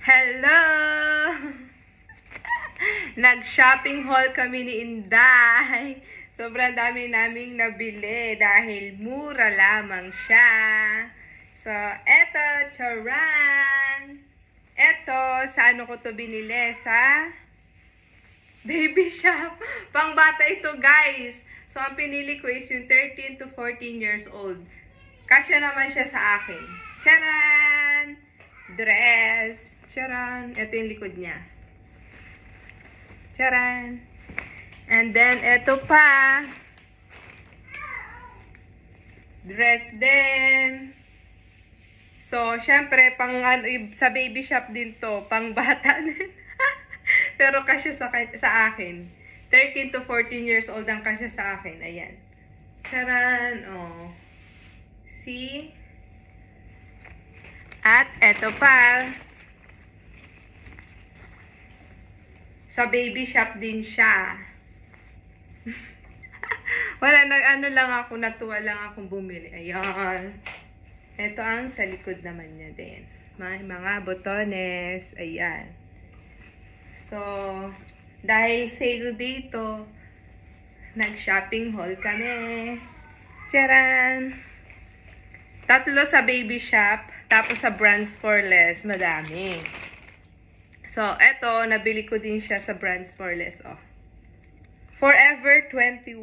Hello! Nag-shopping haul kami ni Inday. Sobrang dami naming nabili dahil mura lamang siya. So, eto, charan! Eto, sa ano ko to binili? Sa Baby Shop. Pangbata ito, guys. So, ang pinili ko is yung 13 to 14 years old. Kasya naman siya sa akin. Charan! Dress. Charan! Ito yung likod niya. Charan! And then, ito pa. Dress din. So, syempre, pang, sa Baby Shop din to. Pang bata din. Pero kasya sa akin. 13 to 14 years old ang kasya sa akin. Ayan. Charan! Oh. See? At eto pa. Sa Baby Shop din siya. Wala, ano lang ako, natuwa lang akong bumili. Ayan. Ito ang sa likod naman niya din. May mga botones. Ayan. So, dahil sale dito, nag-shopping haul kami. Charan! 3 sa Baby Shop, tapos sa Brands for Less, madami. So, eto, nabili ko din siya sa Brands for Less, oh. Forever 21.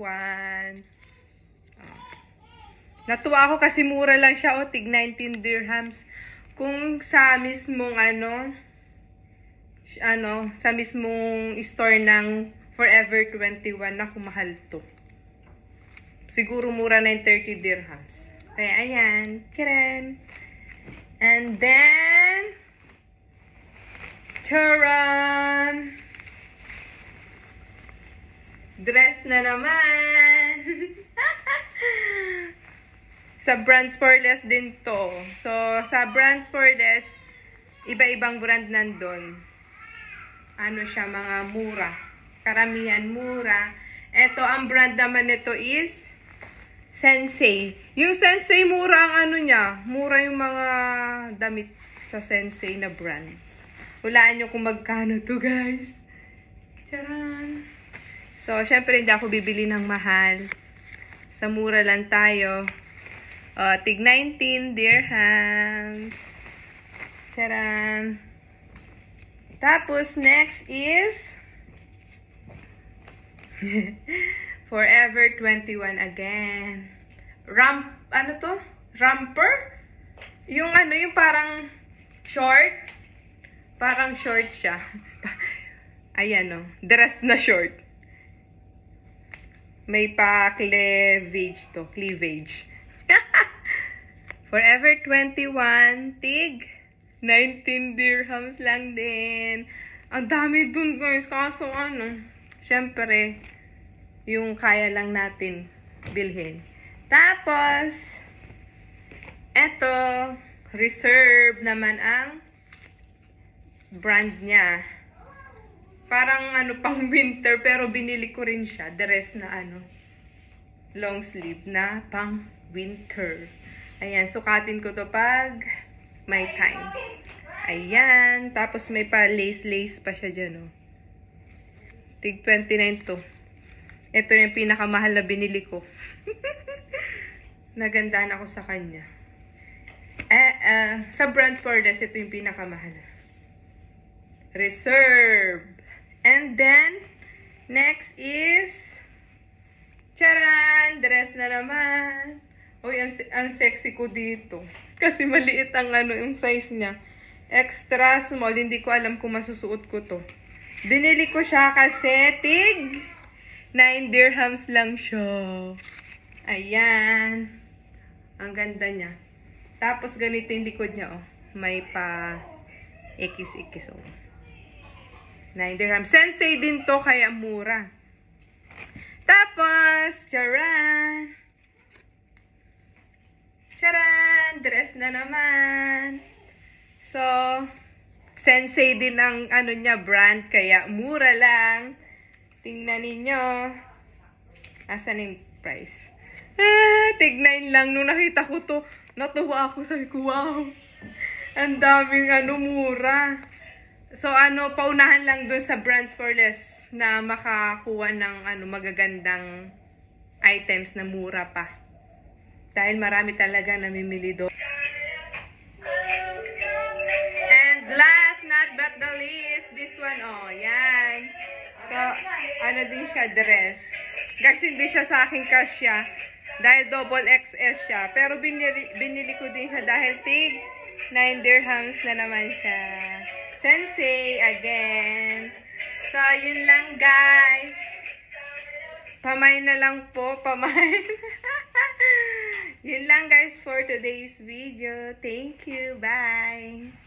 Oh. Natuwa ako kasi mura lang siya, oh, tig 19 dirhams. Kung sa mismong, sa mismong store ng Forever 21, naku, mahal to. Siguro mura na yung 30 dirhams. Kaya, ayan. Charan! And then, charan! Dress na naman! Sa Brands for Less din to. So, sa Brands for Less, iba-ibang brand nandun. Ano siya, mga mura. Karamihan mura. Ito, ang brand naman nito is Sensei. Yung Sensei, mura ang ano niya. Mura yung mga damit sa Sensei na brand. Hulaan nyo kung magkano to, guys. Charan! So, syempre, hindi ako bibili ng mahal. Sa mura lang tayo. Tig 19 dirhams. Charan! Tapos, next is Forever 21 again. Ano to? Romper? Yung yung parang short. Parang short siya. Ayan, oh. Dress na short. May pa-cleavage to. Cleavage. Forever 21. Tig 19 dirhams lang din. Ang dami dun, guys. Kaso syempre, yung kaya lang natin bilhin. Tapos, eto, Reserve naman ang brand niya. Parang pang winter, pero binili ko rin siya. Dress na long sleeve na pang winter. Ayan, sukatin ko to pag may time. Ayan, tapos may pa lace pa siya dyan, oh. Tig 29 to. Ito yung pinakamahal na binili ko. Nagandaan ako sa kanya. Sa Brands for Less, ito yung pinakamahal. Reserve. And then, next is, charan! Dress na naman. Uy, ang sexy ko dito. Kasi maliit ang yung size niya. Extra small. Hindi ko alam kung masusuot ko to. Binili ko siya kasi tig 9 dirhams lang siya. Ayan. Ang ganda niya. Tapos ganito yung likod niya, oh. May pa ikis-ikis, oh. 9 dirhams. Sensei din to, kaya mura. Tapos, charan! Charan! Dress na naman. So, Sensei din ang niya, brand, kaya mura lang. Tingnan ninyo. Asan yung price? Tig 9 lang. Nung nakita ko to, natuwa ako. Sabi ko, wow. Ang daming mura. So, paunahan lang dun sa brands for less na makakuha ng magagandang items na mura pa. Dahil marami talaga namimili doon. And last not but the least, this one, yan. So, din siya, dress. Guys, hindi siya sa aking kasya. Dahil double XS siya. Pero binili ko din siya dahil tig 9 dirhams na naman siya. Sensei, again. So, yun lang, guys. Pamay na lang po, pamay. Yun lang, guys, for today's video. Thank you. Bye.